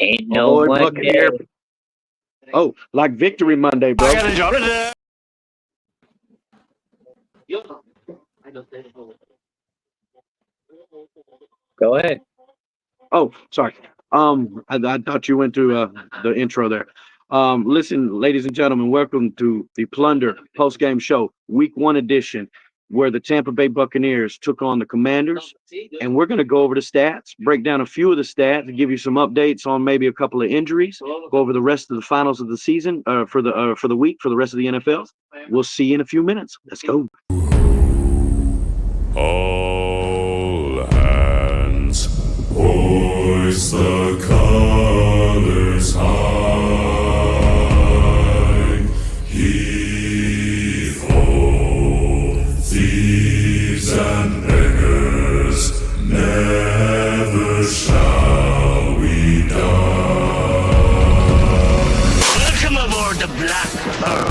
Ain't no Ahoy, Monday. Buccaneer. Oh, like Victory Monday, bro. I got a job to do. Go ahead. Oh, sorry. I thought you went through the intro there. Listen, ladies and gentlemen, welcome to the Plunder Post-Game Show, Week 1 edition, where the Tampa Bay Buccaneers took on the Commanders. And we're going to go over the stats, break down a few of the stats, give you some updates on maybe a couple of injuries, go over the rest of the finals of the season for the week, for the rest of the NFL. We'll see you in a few minutes. Let's go. All hands, hoist the colors high. Heave ho, thieves and beggars, never shall we die. Welcome aboard the Black Pearl.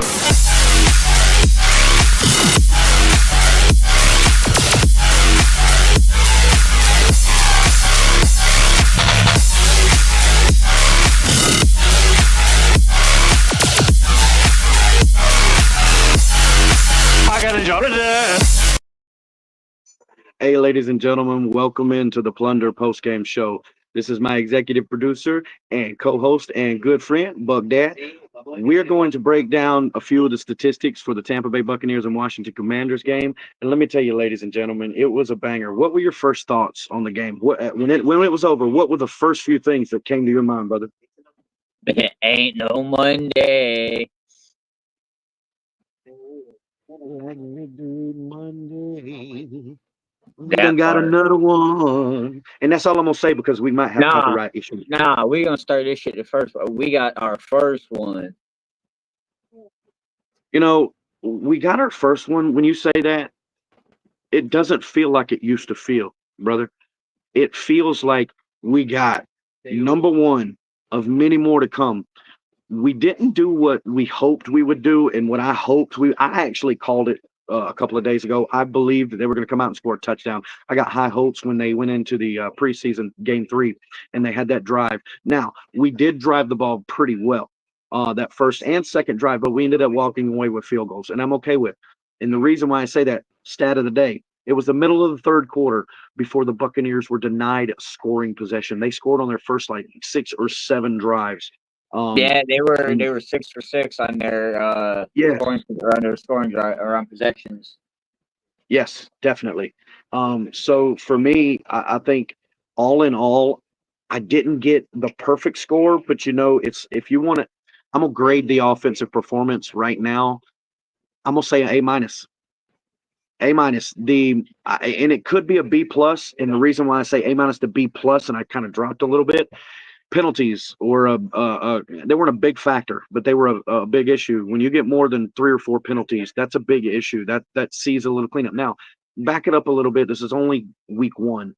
I got a job to do. Hey, ladies and gentlemen, welcome into the Plunder Post-Game Show. This is my executive producer and co-host and good friend, BücDad. We're going to break down a few of the statistics for the Tampa Bay Buccaneers and Washington Commanders game. And let me tell you, ladies and gentlemen, it was a banger. What were your first thoughts on the game? When it was over, what were the first few things that came to your mind, brother? Ain't no Monday. We done got another one. And that's all I'm going to say because we might have copyright issues. Nah, we gonna start this shit the first one. We got our first one. You know, we got our first one. When you say that, it doesn't feel like it used to feel, brother. It feels like we got number one of many more to come. We didn't do what we hoped we would do, and what I hoped I actually called it a couple of days ago. I believed that they were going to come out and score a touchdown. I got high hopes when they went into the preseason game 3 and they had that drive. Now, we did drive the ball pretty well that first and second drive, but we ended up walking away with field goals, and I'm okay with. And the reason why I say that, stat of the day, it was the middle of the third quarter before the Buccaneers were denied scoring possession. They scored on their first 6 or 7 drives. Yeah, they were 6 for 6 on their scoring drive or on possessions. Yes, definitely. So for me, I think all in all, I didn't get the perfect score, but it's if you want to, I'm gonna grade the offensive performance right now. I'm gonna say an A minus. A minus. And it could be a B plus. And the reason why I say A minus to B plus, and I kind of dropped a little bit. Penalties were they weren't a big factor, but they were a big issue. When you get more than 3 or 4 penalties, that's a big issue. That sees a little cleanup. Now, back it up a little bit. This is only week 1,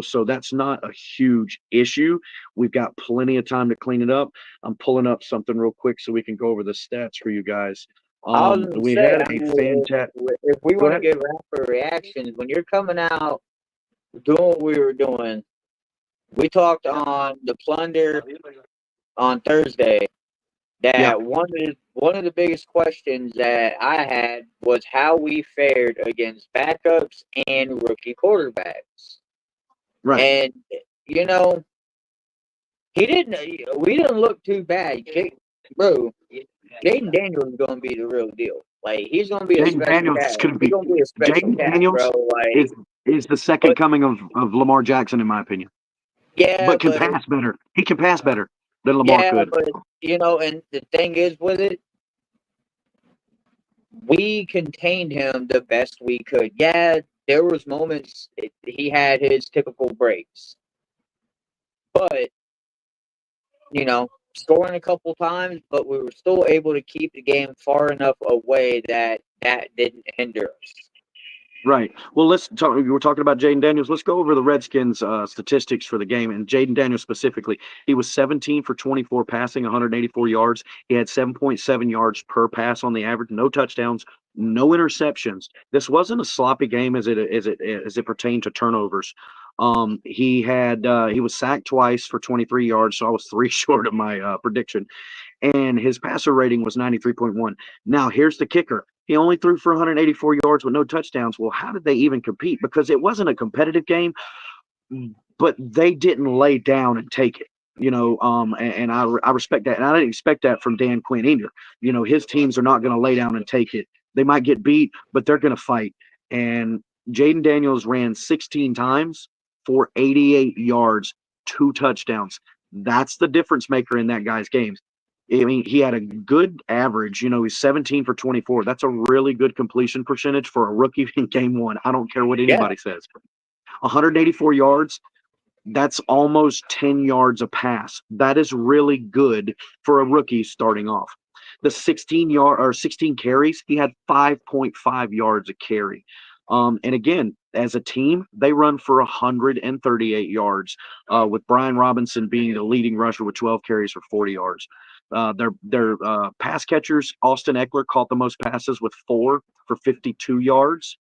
so that's not a huge issue. We've got plenty of time to clean it up. I'm pulling up something real quick so we can go over the stats for you guys. We had a fantastic. If we want to give rapid reactions, when you're coming out doing what we were doing, we talked on the Plunder on Thursday that one of the biggest questions that I had was how we fared against backups and rookie quarterbacks. Right. And we didn't look too bad. Jaden Daniels is gonna be the real deal. Like, he's gonna be a special guy. Jaden Daniels is the second coming of Lamar Jackson, in my opinion. Yeah, but can pass better. He can pass better than Lamar could. But and the thing is with it, we contained him the best we could. Yeah, there was moments he had his typical breaks, but scoring a couple times, but we were still able to keep the game far enough away that didn't hinder us. Right. Well, let's talk. We were talking about Jaden Daniels. Let's go over the Redskins' statistics for the game. And Jaden Daniels specifically, he was 17 for 24 passing, 184 yards. He had 7.7 yards per pass on the average. No touchdowns, no interceptions. This wasn't a sloppy game as it pertained to turnovers. He was sacked twice for 23 yards, so I was three short of my prediction, and his passer rating was 93.1. Now, here's the kicker. He only threw for 184 yards with no touchdowns. Well, how did they even compete? Because it wasn't a competitive game, but they didn't lay down and take it. And I respect that. And I didn't expect that from Dan Quinn either. His teams are not going to lay down and take it. They might get beat, but they're going to fight. And Jaden Daniels ran 16 times for 88 yards, 2 touchdowns. That's the difference maker in that guy's games. I mean, he had a good average. He's 17 for 24. That's a really good completion percentage for a rookie in game one. I don't care what anybody says. 184 yards, that's almost 10 yards a pass. That is really good for a rookie starting off. The 16 carries, he had 5.5 yards a carry. And again, as a team, they run for 138 yards, with Brian Robinson being the leading rusher with 12 carries for 40 yards. Their pass catchers, Austin Eckler caught the most passes with 4 for 52 yards.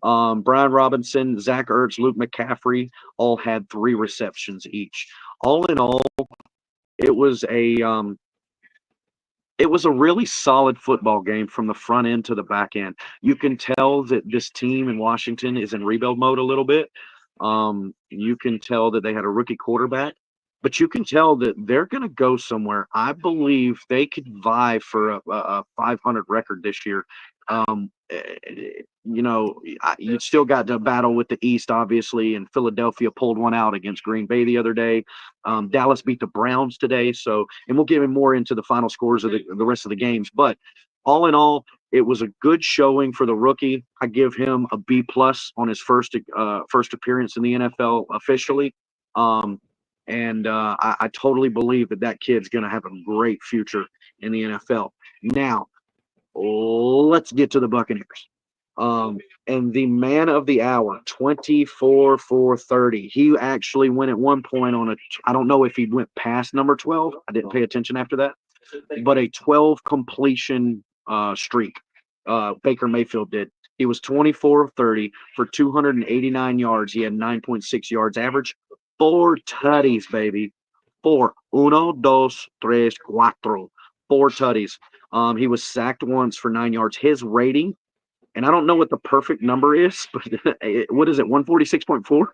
Brian Robinson, Zach Ertz, Luke McCaffrey all had 3 receptions each. All in all, it was a really solid football game from the front end to the back end. You can tell that this team in Washington is in rebuild mode a little bit. You can tell that they had a rookie quarterback, but you can tell that they're going to go somewhere. I believe they could vie for a 500 record this year. You still got to battle with the East, obviously, and Philadelphia pulled one out against Green Bay the other day. Dallas beat the Browns today, and we'll get more into the final scores of the rest of the games. But all in all, it was a good showing for the rookie. I give him a B+ on his first appearance in the NFL officially. I totally believe that kid's going to have a great future in the NFL. Now, let's get to the Buccaneers. And the man of the hour, 24 for 30. He actually went at one point I don't know if he went past number 12. I didn't pay attention after that, but a 12 completion streak. Baker Mayfield did. He was 24 of 30 for 289 yards. He had 9.6 yards average. 4 tutties, baby. 4. 1, 2, 3, 4. 4 tutties. He was sacked once for 9 yards. His rating, and I don't know what the perfect number is, but what is it, 146.4?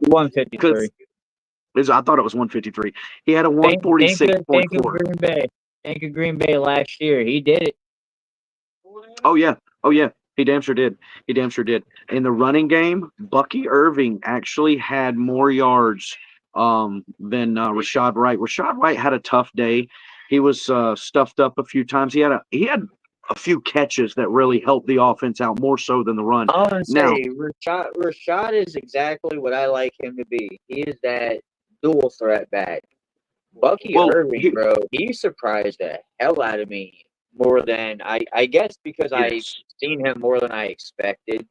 153. I thought it was 153. He had a 146.4. Think of Green Bay. Think of Green Bay last year. He did it. Oh, yeah. He damn sure did. In the running game, Bucky Irving actually had more yards than Rashad Wright. Rashad Wright had a tough day. He was stuffed up a few times. He had a few catches that really helped the offense out more so than the run. I want to say Rashad is exactly what I like him to be. He is that dual threat back. Bucky Irving, bro, he surprised the hell out of me more than I guess because I've seen him more than I expected.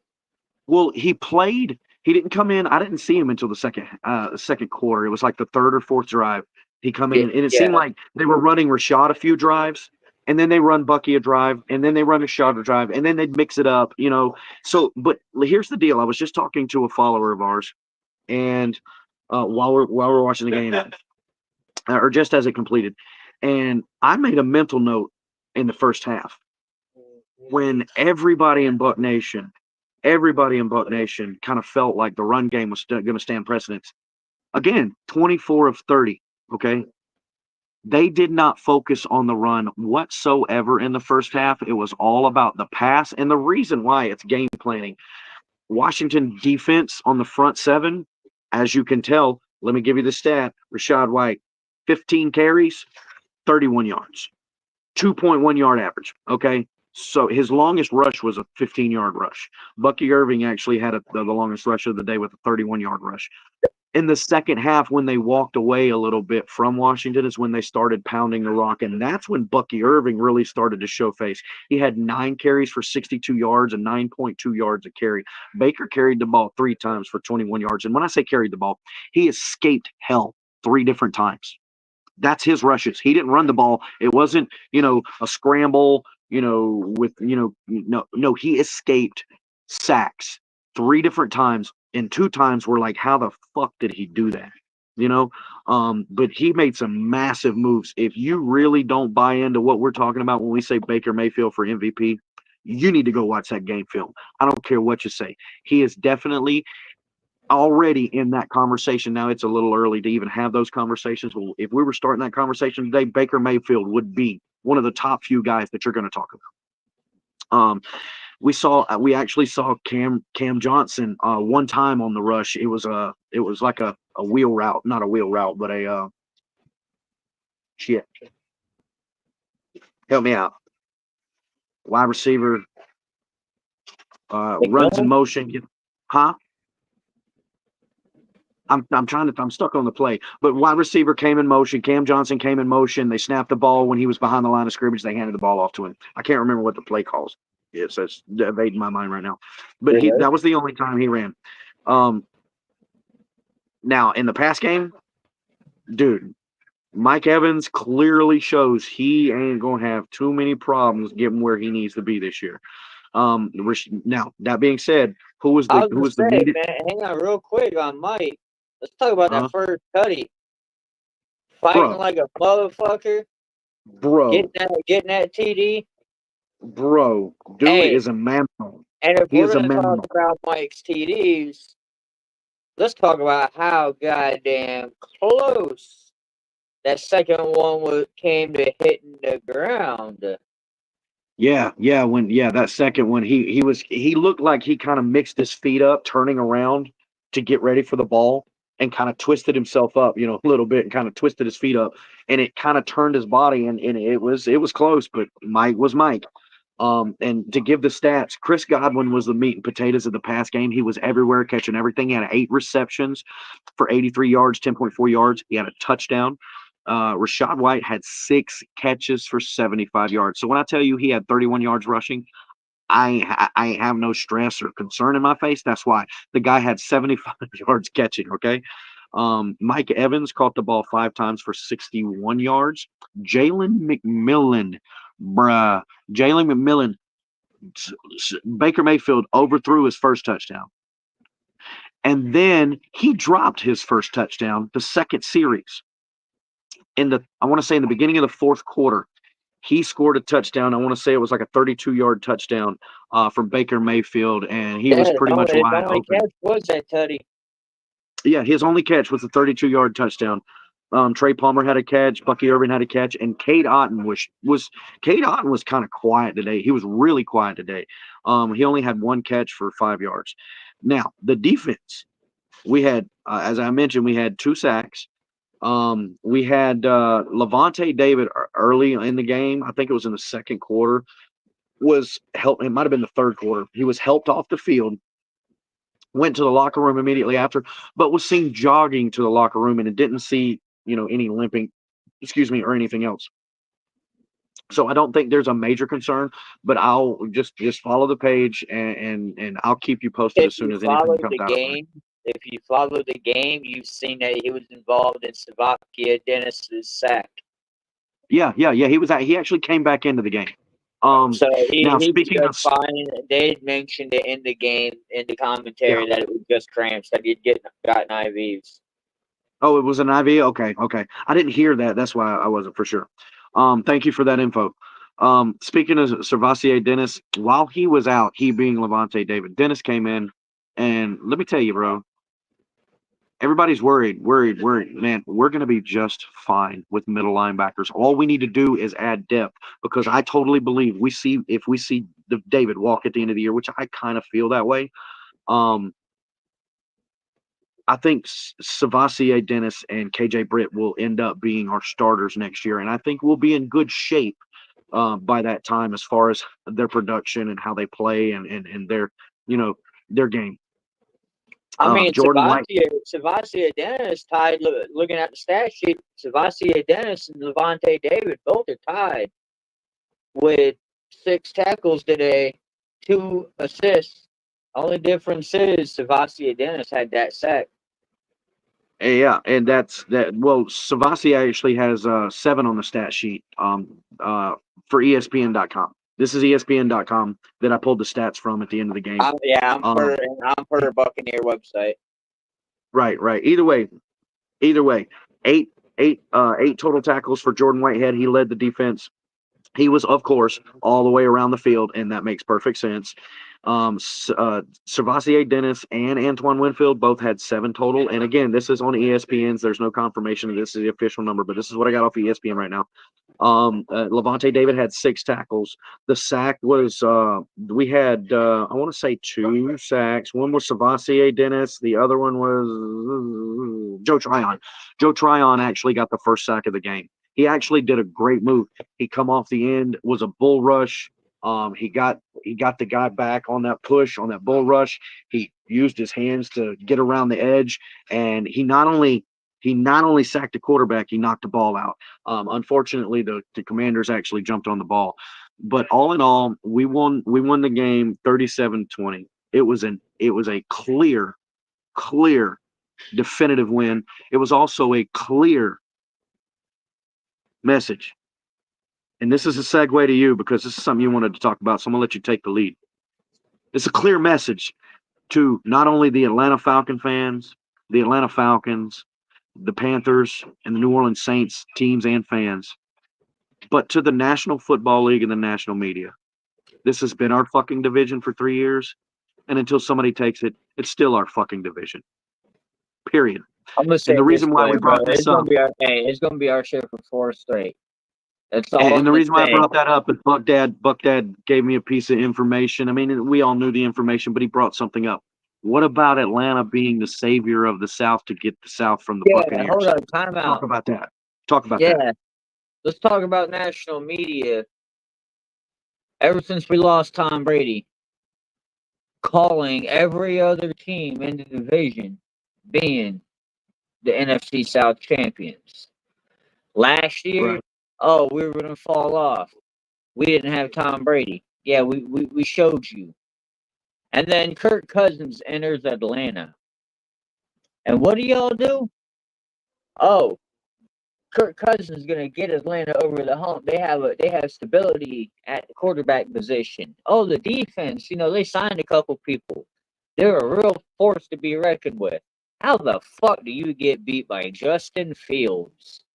Well, he played. He didn't come in. I didn't see him until the second quarter. It was like the third or fourth drive. He come in, and it seemed like they were running Rashad a few drives, and then they run Bucky a drive, and then they run Rashad a drive, and then they'd mix it up, So, but here's the deal. I was just talking to a follower of ours, and while we're watching the game, or just as it completed, and I made a mental note in the first half when everybody in Buc Nation kind of felt like the run game was going to stand precedence. Again, 24 of 30. Okay. They did not focus on the run whatsoever in the first half. It was all about the pass. And the reason why, it's game planning. Washington defense on the front 7, as you can tell, let me give you the stat. Rashad White, 15 carries, 31 yards, 2.1 yard average. Okay. So his longest rush was a 15-yard rush. Bucky Irving actually had the longest rush of the day with a 31-yard rush. in the second half, when they walked away a little bit from Washington, is when they started pounding the rock. And that's when Bucky Irving really started to show face. He had 9 carries for 62 yards and 9.2 yards a carry. Baker carried the ball 3 times for 21 yards. And when I say carried the ball, he escaped hell 3 different times. That's his rushes. He didn't run the ball. It wasn't, a scramble, no, he escaped sacks 3 different times, and 2 times were like, how the fuck did he do that? But he made some massive moves. If you really don't buy into what we're talking about when we say Baker Mayfield for MVP, you need to go watch that game film. I don't care what you say. He is definitely already in that conversation. Now it's a little early to even have those conversations. Well, if we were starting that conversation today, Baker Mayfield would be one of the top few guys that you're going to talk about. We actually saw Cam Johnson one time on the rush. It was like a wheel route, not a wheel route, but a shit. Help me out. Wide receiver runs in motion. Huh? I'm stuck on the play, but wide receiver came in motion. Cam Johnson came in motion. They snapped the ball when he was behind the line of scrimmage. They handed the ball off to him. I can't remember what the play calls. Yes, that's evading my mind right now. But that was the only time he ran. Now in the pass game, dude, Mike Evans clearly shows he ain't gonna have too many problems getting where he needs to be this year. Now that being said, who was the needed? Man, hang on real quick on Mike. Let's talk about that first cutty. Fighting like a motherfucker. Bro. Getting that TD. Bro, dude is a mammal. And if we're going to talk about Mike's TDs, let's talk about how goddamn close that second one came to hitting the ground. That second one, he looked like he kind of mixed his feet up, turning around to get ready for the ball, and kind of twisted himself up, a little bit, and kind of twisted his feet up, and it kind of turned his body, and it was close, but Mike was Mike. And to give the stats, Chris Godwin was the meat and potatoes of the pass game. He was everywhere, catching everything. He had 8 receptions for 83 yards, 10.4 yards. He had a touchdown. Rachaad White had 6 catches for 75 yards. So when I tell you he had 31 yards rushing, I have no stress or concern in my face. That's why the guy had 75 yards catching. Okay. Mike Evans caught the ball 5 times for 61 yards. Jalen McMillan, Baker Mayfield overthrew his first touchdown. And then he dropped his first touchdown, the second series. I want to say in the beginning of the fourth quarter, he scored a touchdown. I want to say it was like a 32-yard touchdown from Baker Mayfield, and he was pretty much wide open. Catch was that tutty? Yeah, his only catch was the 32-yard touchdown. Trey Palmer had a catch, Bucky Irving had a catch, and Cade Otton was kind of quiet today. He was really quiet today. He only had 1 catch for 5 yards. Now the defense, we had, as I mentioned, we had 2 sacks. We had Lavonte David early in the game. I think it was in the second quarter. It might have been the third quarter. He was helped off the field, went to the locker room immediately after, but was seen jogging to the locker room, and it didn't see any limping, or anything else. So I don't think there's a major concern, but I'll just follow the page and I'll keep you posted as soon as anything comes out of it. If you follow the game, you've seen that he was involved in Savakia Dennis's sack. Yeah. He actually came back into the game. So he speaking of fine. They had mentioned it in the game, in the commentary, that it was just cramps, that he'd gotten IVs. Oh, it was an IV? Okay. I didn't hear that. That's why I wasn't for sure. Thank you for that info. Speaking of Servassier Dennis, while he was out, he being Lavonte David, Dennis came in, and let me tell you, bro, everybody's worried. Man, we're going to be just fine with middle linebackers. All we need to do is add depth, because I totally believe if we see David walk at the end of the year, which I kind of feel that way, I think Servassier Dennis and KJ Britt will end up being our starters next year, and I think we'll be in good shape by that time as far as their production and how they play and their their game. I mean, Jordan White. Savasia Dennis tied. Looking at the stat sheet, Savasia Dennis and Levante David both are tied with 6 tackles today, 2 assists. Only difference is Savasia Dennis had that sack. Yeah, and that's that. Well, Savasi actually has 7 on the stat sheet for ESPN.com. This is ESPN.com that I pulled the stats from at the end of the game. I'm per Buccaneer website. Right. Either way, 8 total tackles for Jordan Whitehead. He led the defense. He was, of course, all the way around the field, and that makes perfect sense. Servassier Dennis and Antoine Winfield both had 7 total. And again, this is on ESPN's. There's no confirmation of this is the official number, but this is what I got off ESPN right now. Levante David had 6 tackles. The sack was we had I want to say 2 sacks. One was Servassier Dennis. The other one was Joe Tryon. Joe Tryon actually got the first sack of the game. He actually did a great move. He come off the end, was a bull rush. He got the guy back on that push, on that bull rush. He used his hands to get around the edge, and he not only sacked the quarterback, he knocked the ball out. Unfortunately, the Commanders actually jumped on the ball. But all in all, we won the game 37-20. It was a clear, definitive win. It was also a clear message. And this is a segue to you because this is something you wanted to talk about, so I'm going to let you take the lead. It's a clear message to not only the Atlanta Falcon fans, the Atlanta Falcons, the Panthers, and the New Orleans Saints teams and fans, but to the National Football League and the national media. This has been our fucking division for 3 years, and until somebody takes it, it's still our fucking division. Period. I'm gonna say and the reason why we brought this up, it's gonna be our shit for 4 straight. That's all. And the reason why I brought that up is BucDad gave me a piece of information. I mean, we all knew the information, but he brought something up. What about Atlanta being the savior of the South to get the South from the Buccaneers? Hold on, time out. Talk about that. That. Let's talk about national media. Ever since we lost Tom Brady, calling every other team in the division being the NFC South champions. Last year, we were going to fall off. We didn't have Tom Brady. Yeah, we showed you. And then Kirk Cousins enters Atlanta. And what do y'all do? Oh, Kirk Cousins is going to get Atlanta over the hump. They have stability at the quarterback position. Oh, the defense, they signed a couple people. They're a real force to be reckoned with. How the fuck do you get beat by Justin Fields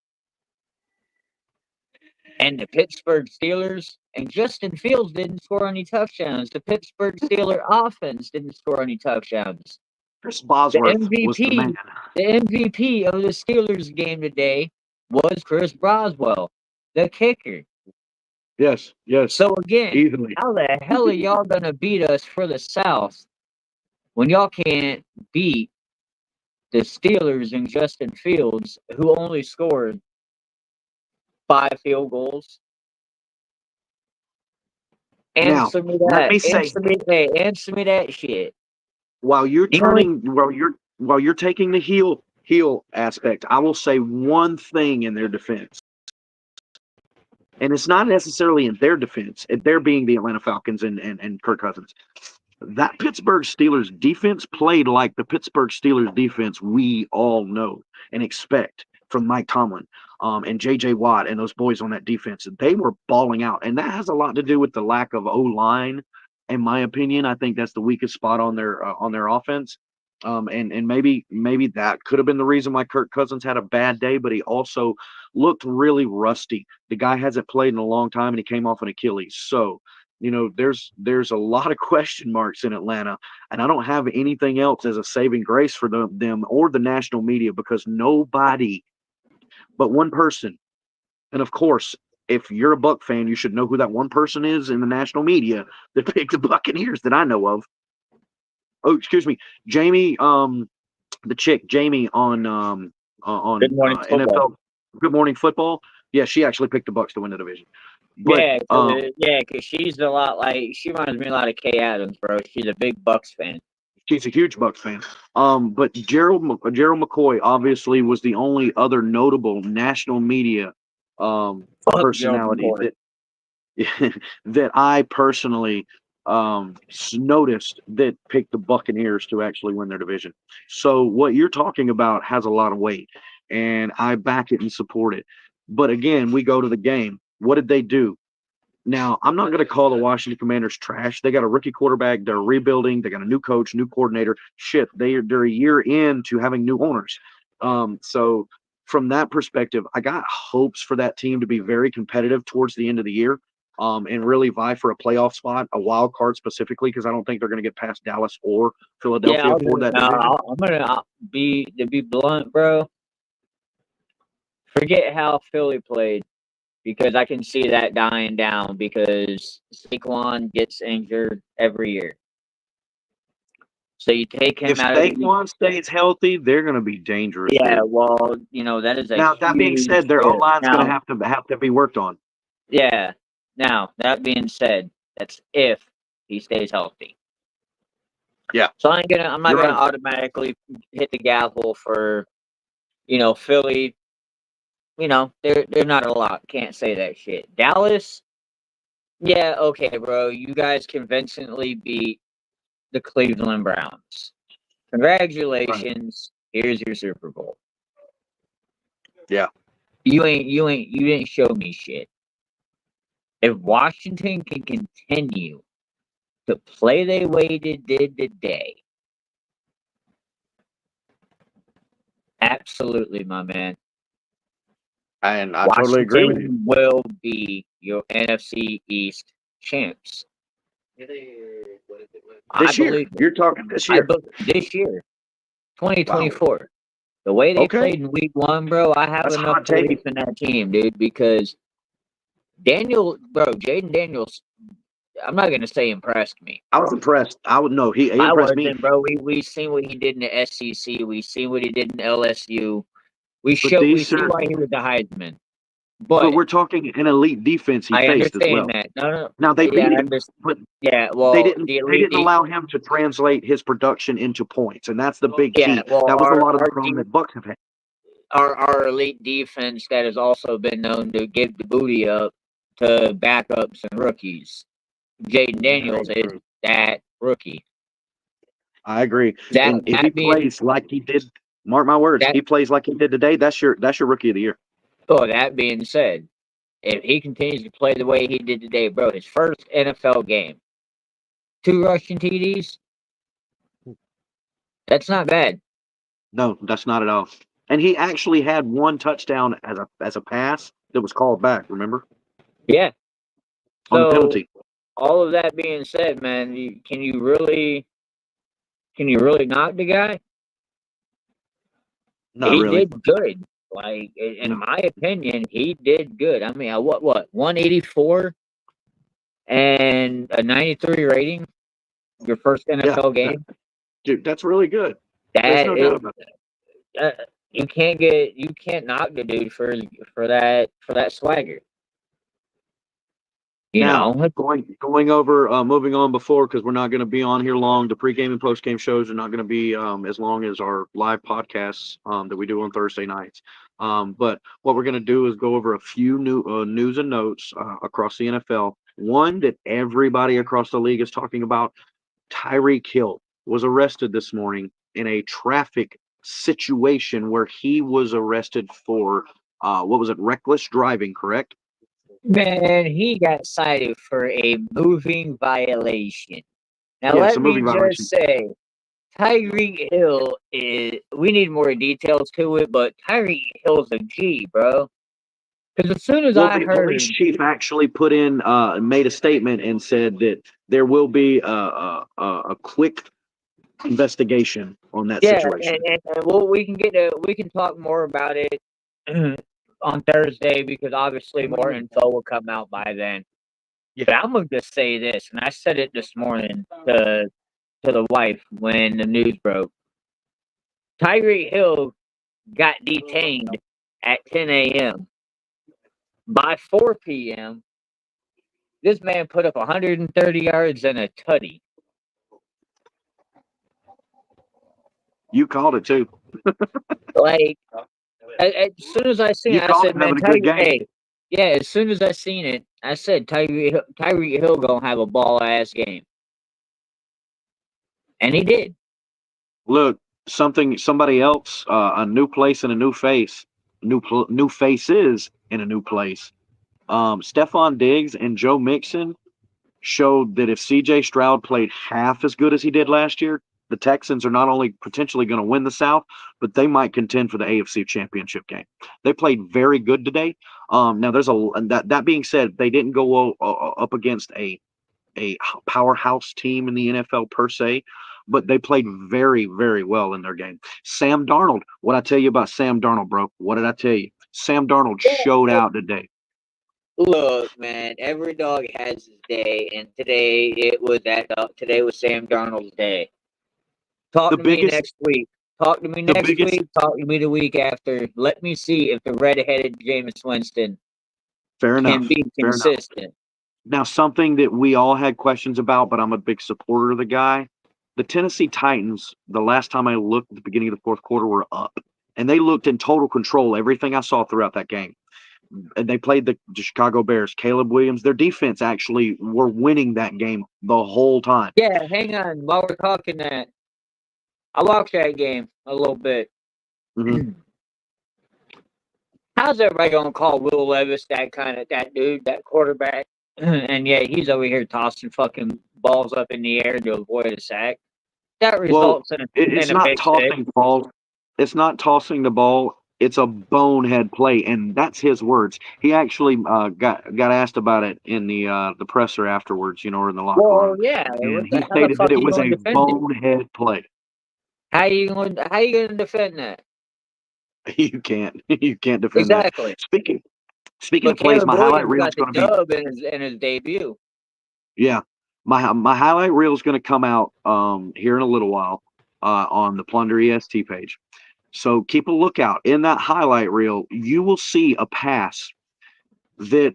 and the Pittsburgh Steelers? And Justin Fields didn't score any touchdowns. The Pittsburgh Steelers offense didn't score any touchdowns. Chris Bosworth was the man. The MVP of the Steelers game today was Chris Boswell, the kicker. Yes. So again, easily. How the hell are y'all gonna beat us for the South when y'all can't beat the Steelers and Justin Fields, who only scored 5 field goals? Answer me that. Answer me that shit. While you're taking the heel aspect, I will say one thing in their defense. And it's not necessarily in their defense, they're being the Atlanta Falcons and Kirk Cousins. That Pittsburgh Steelers defense played like the Pittsburgh Steelers defense we all know and expect from Mike Tomlin and J.J. Watt and those boys on that defense. They were balling out, and that has a lot to do with the lack of O-line, in my opinion. I think that's the weakest spot on their offense. And maybe that could have been the reason why Kirk Cousins had a bad day, but he also looked really rusty. The guy hasn't played in a long time, and he came off an Achilles. So, there's a lot of question marks in Atlanta, and I don't have anything else as a saving grace for them or the national media, because nobody but one person, and of course, if you're a Buck fan, you should know who that one person is in the national media that picked the Buccaneers that I know of. Oh, excuse me, Jamie, the chick Jamie on Good Morning NFL Good Morning Football. Yeah, she actually picked the Bucs to win the division. But, because she's a lot like, she reminds me a lot of Kay Adams, bro. She's a big Bucs fan. He's a huge Bucs fan. But Gerald McCoy obviously was the only other notable national media personality that that I personally noticed that picked the Buccaneers to actually win their division. So what you're talking about has a lot of weight, and I back it and support it. But again, we go to the game. What did they do? Now, I'm not going to call the Washington Commanders trash. They got a rookie quarterback. They're rebuilding. They got a new coach, new coordinator. Shit, they're a year into having new owners. So from that perspective, I got hopes for that team to be very competitive towards the end of the year, and really vie for a playoff spot, a wild card specifically, because I don't think they're going to get past Dallas or Philadelphia for that division. I'm gonna be blunt, bro. Forget how Philly played. Because I can see that dying down because Saquon gets injured every year. So you take him If out of the Saquon stays healthy, they're going to be dangerous. Yeah, dude. well, that is a Now that being huge said, their O line's now, going to have to be worked on. Yeah. Now that being said, that's if he stays healthy. Yeah. So I'm not gonna automatically hit the gavel for, Philly. They're not a lot. Can't say that shit. Dallas, yeah, okay, bro. You guys convincingly beat the Cleveland Browns. Congratulations. Right. Here's your Super Bowl. Yeah. You didn't show me shit. If Washington can continue to play the way they did today, absolutely, my man. And I totally agree with you. Will be your NFC East champs. This year? You're talking this year? This year. 2024. Wow. The way they played in week 1, bro, I have enough belief in that team, dude, because Jaden Daniels, I'm not going to say impressed me. I was impressed. He impressed me. Bro. We seen what he did in the SEC. We seen what he did in LSU. We see why he was the Heisman. But we're talking an elite defense he faced as well. That. No. Now they beat him, but they didn't allow him to translate his production into points, and that's the big key. Well, that was a lot of the problem that Bucs have had. Our elite defense that has also been known to give the booty up to backups and rookies. Jaden Daniels is that rookie. I agree. And if he plays like he did, mark my words, he plays like he did today, that's your rookie of the year. Oh, that being said, if he continues to play the way he did today, bro, his first NFL game, 2 rushing TDs, that's not bad. No, that's not at all. And he actually had 1 touchdown as a pass that was called back, remember? Yeah. On the penalty. All of that being said, man, can you really knock the guy? Not really. He did good. Like, in my opinion, he did good. I mean, what 184 and a 93 rating? Your first NFL game? Dude, that's really good. There's no doubt about that. You can't knock the dude for that swagger. Going over, moving on because we're not going to be on here long. The pregame and postgame shows are not going to be as long as our live podcasts that we do on Thursday nights. But what we're going to do is go over a few new news and notes across the NFL. One that everybody across the league is talking about: Tyreek Hill was arrested this morning in a traffic situation where he was arrested for reckless driving, correct? Man, he got cited for a moving violation. Now, let me just say, Tyreek Hill we need more details to it, but Tyreek Hill's a G, bro. Because as soon as I heard... The police chief actually made a statement and said that there will be a quick investigation on that situation. And we can talk more about it on Thursday, because obviously more info will come out by then. Yeah. But I'm going to just say this, and I said it this morning to the wife when the news broke. Tyreek Hill got detained at 10 a.m. By 4 p.m., this man put up 130 yards and a tutty. You called it too. Like, as soon as I seen You it, I called said, it "Man, having a good game. Hey, yeah." As soon as I seen it, I said, Tyreek Hill gonna have a ball ass game," and he did. Look, somebody else, a new place and a new face, new faces in a new place. Stephon Diggs and Joe Mixon showed that if C.J. Stroud played half as good as he did last year, the Texans are not only potentially going to win the South, but they might contend for the AFC Championship game. They played very good today. Now, that being said, they didn't go up against a powerhouse team in the NFL per se, but they played very, very well in their game. Sam Darnold, what I tell you about Sam Darnold, bro? What did I tell you? Sam Darnold showed out today. Look, man, every dog has his day, and today was Sam Darnold's day. Talk The to me biggest, next week. Talk to me the next biggest, week. Talk to me the week after. Let me see if the red-headed Jameis Winston fair can enough, be fair enough. consistent. Now, something that we all had questions about, but I'm a big supporter of the guy. The Tennessee Titans, the last time I looked at the beginning of the fourth quarter, were up. And they looked in total control, everything I saw throughout that game. And they played the Chicago Bears. Caleb Williams, their defense actually were winning that game the whole time. Yeah, hang on. While we're talking that, I watched that game a little bit. Mhm. How's everybody gonna call Will Levis that dude, that quarterback? And yeah, he's over here tossing fucking balls up in the air to avoid a sack. That Well, results it's in a not big six. tossing balls. It's not tossing the ball. It's a bonehead play, and that's his words. He actually got asked about it in the presser afterwards, or in the locker Well, room, yeah. and What he how the stated fuck that are it you was gonna a defend it? bonehead play. How you gonna defend that? You can't. You can't defend that. Exactly. Speaking But of plays, Caleb my highlight Williams reel got is the going to be dub in his debut. yeah. My highlight reel is going to come out here in a little while on the Plunder EST page. So keep a lookout. In that highlight reel, you will see a pass that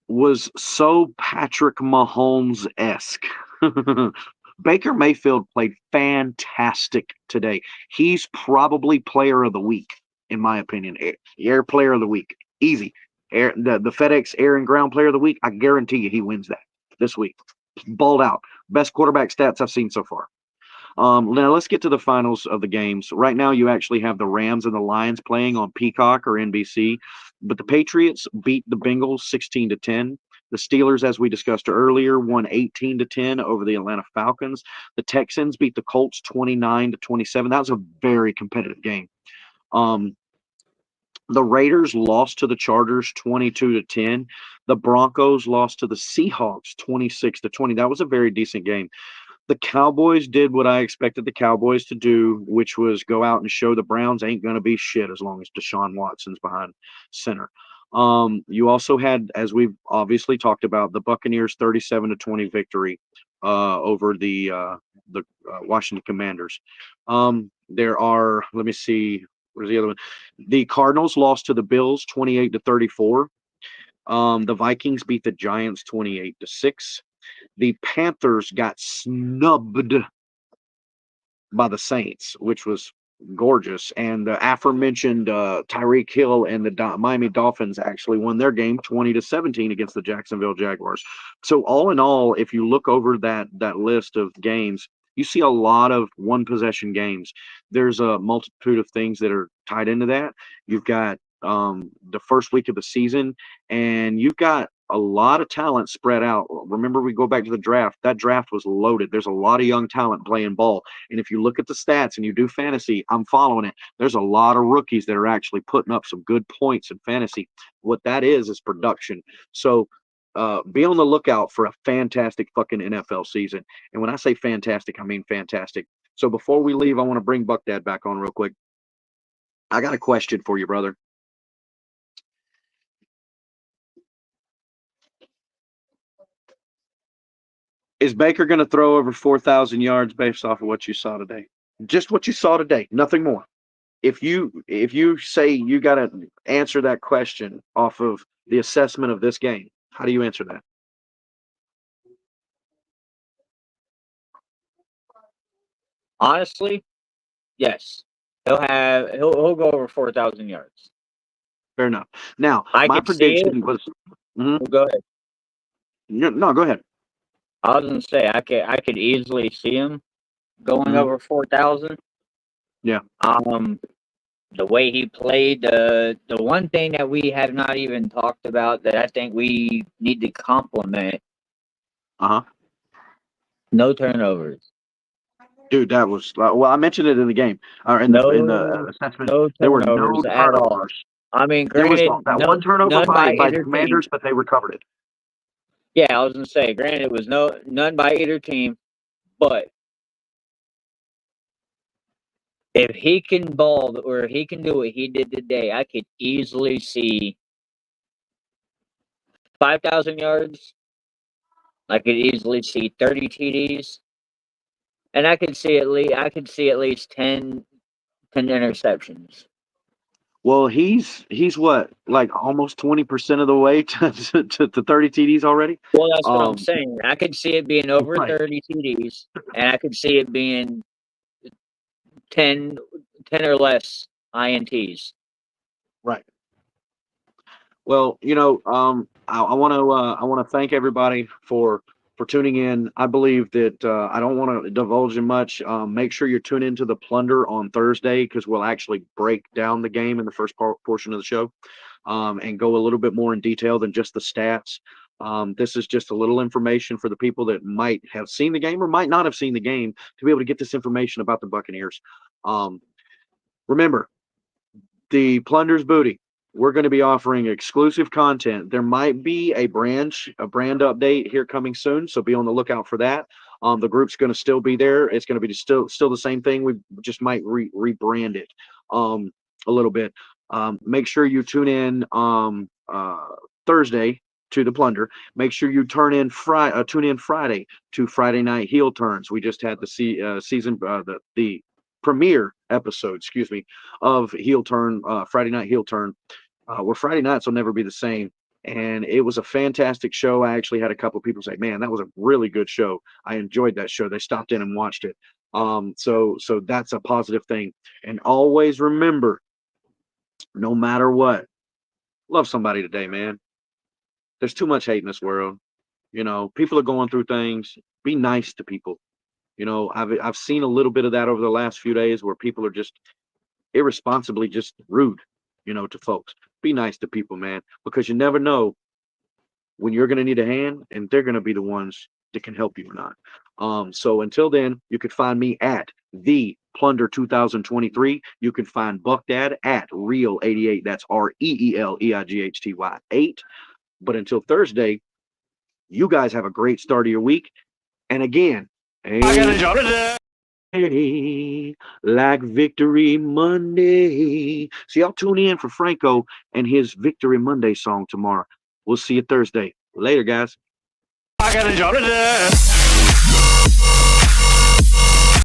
was so Patrick Mahomes esque. Baker Mayfield played fantastic today. He's probably player of the week, in my opinion. Air player of the week. Easy. The FedEx Air and Ground player of the week, I guarantee you he wins that this week. Balled out. Best quarterback stats I've seen so far. Now let's get to the finals of the games. Right now, you actually have the Rams and the Lions playing on Peacock or NBC, but the Patriots beat the Bengals 16-10. The Steelers, as we discussed earlier, won 18-10 over the Atlanta Falcons. The Texans beat the Colts 29-27. That was a very competitive game. The Raiders lost to the Chargers 22-10. The Broncos lost to the Seahawks 26-20. That was a very decent game. The Cowboys did what I expected the Cowboys to do, which was go out and show the Browns ain't going to be shit as long as Deshaun Watson's behind center. You also had, as we've obviously talked about, the Buccaneers 37-20 victory over the Washington Commanders. Let me see, where's the other one? The Cardinals lost to the Bills 28-34. The Vikings beat the Giants 28-6. The Panthers got snubbed by the Saints, which was gorgeous. And the aforementioned Tyreek Hill and the Miami Dolphins actually won their game 20-17 against the Jacksonville Jaguars. So all in all, if you look over that list of games, you see a lot of one possession games. There's a multitude of things that are tied into that. You've got the first week of the season, and you've got a lot of talent spread out. Remember, we go back to the draft. That draft was loaded. There's a lot of young talent playing ball. And if you look at the stats and you do fantasy, I'm following it. There's a lot of rookies that are actually putting up some good points in fantasy. What that is production. So be on the lookout for a fantastic fucking NFL season. And when I say fantastic, I mean fantastic. So before we leave, I want to bring BücDad back on real quick. I got a question for you, brother. Is Baker going to throw over 4,000 yards based off of what you saw today? Just what you saw today, nothing more. If you say you got to answer that question off of the assessment of this game, how do you answer that? Honestly, Yes, he'll go over 4,000 yards. Fair enough. Now, I my could see it. prediction was. Mhm. Well, go ahead. No, go ahead. I was gonna say I could easily see him going Mhm. over 4,000. Yeah. The way he played, the one thing that we have not even talked about that I think we need to compliment: Uh huh. no turnovers. Dude, that was well. I mentioned it in the game or in the assessment. No There were no turnovers at all. turnovers. I mean, There was granted, that one turnover none by by the either team. Commanders, but they recovered it. Yeah, I was gonna say, granted, it was none by either team, but if he can ball or he can do what he did today, I could easily see 5,000 yards. I could easily see 30 TDs, and I could see at least 10 interceptions. Well, he's what, like almost 20% of the way to 30 TDs already. Well, that's what I'm saying. I could see it being over Right. 30 TDs, and I could see it being 10 or less INTs. Right. Well, I want to thank everybody for tuning in. I believe that I don't want to divulge in much. Make sure you tune into the Plunder on Thursday because we'll actually break down the game in the first portion of the show and go a little bit more in detail than just the stats. This is just a little information for the people that might have seen the game or might not have seen the game to be able to get this information about the Buccaneers. Remember, the Plunder's Booty. We're going to be offering exclusive content. There might be a brand update here coming soon, so be on the lookout for that. The group's going to still be there. It's going to be still the same thing. We just might rebrand it a little bit. Make sure you tune in Thursday to the Plunder. Make sure you tune in Friday to Friday Night Heel Turns. We just had the premiere episode, excuse me, of Heel Turn, Friday Night Heel Turn, where Friday nights will never be the same. And it was a fantastic show. I actually had a couple of people say, man, that was a really good show. I enjoyed that show. They stopped in and watched it. So that's a positive thing. And always remember, no matter what, love somebody today, man. There's too much hate in this world. People are going through things. Be nice to people. I've seen a little bit of that over the last few days where people are just irresponsibly just rude, to folks. Be nice to people, man, because you never know when you're going to need a hand and they're going to be the ones that can help you or not. So until then, you can find me at the Plunder 2023. You can find BucDad at Real88. That's REELEIGHTY 8. But until Thursday, you guys have a great start of your week. And again, I got a job to do. Like Victory Monday. So y'all tune in for Franco and his Victory Monday song tomorrow. We'll see you Thursday. Later, guys. I got a job to do.